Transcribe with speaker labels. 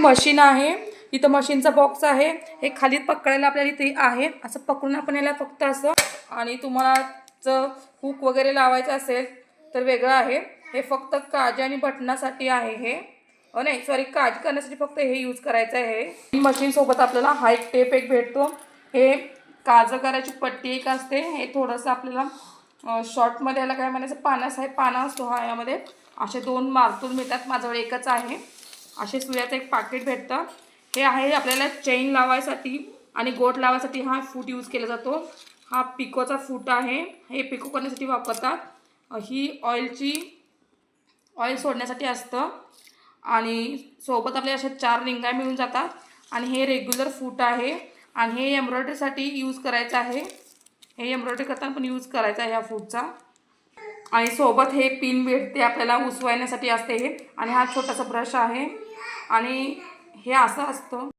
Speaker 1: Machine आहे, इथं मशीनचा बॉक्स आहे, हे खाली पकडायला आपल्याला इथे आहे, असं पकडून आपण याला फक्त असं, आणि तुम्हाला जर हुक वगैरे लावायचं असेल तर वेगळं आहे, हे फक्त काज आणि बटनासाठी आहे, हे नाही सॉरी काज करण्यासाठी फक्त हे यूज करायचं आहे। मशीन सोबत आपल्याला हा एक टेप एक भेटतो, हे काज करायची पट्टी एक असते, हे थोडंसं आपल्याला शॉर्टमध्ये याला काय म्हणायचं पानास आहे, पाना असतो हा, यामध्ये असे 2 मार्तूल मिळतात, माझ्याकडे एकच आहे, असे सुयाचं एक पाकिट भेटतं। हे आहे आपल्याला चेन लावायसाठी आणि गोट लावायसाठी हा फूट यूज केला जातो, हा पिकोचा फूट आहे, हे पिको करण्यासाठी वापरतात, ही ऑइल सोडण्यासाठी असतं, आणि सोबत आपल्या अशा 4 रिंगा मिळून जातात, आणि हे रेग्युलर फूट आहे, आणि हे एम्ब्रॉयडरीसाठी यूज करायचं आहे, हे एम्ब्रॉयडरी करताना पण यूज करायचा आहे ह्या फूटचा, आणि सोबत हे पिन भेटते आपल्याला उसवायण्यासाठी असते हे, आणि हा छोटासा ब्रश आहे, आणि हे असं असतं।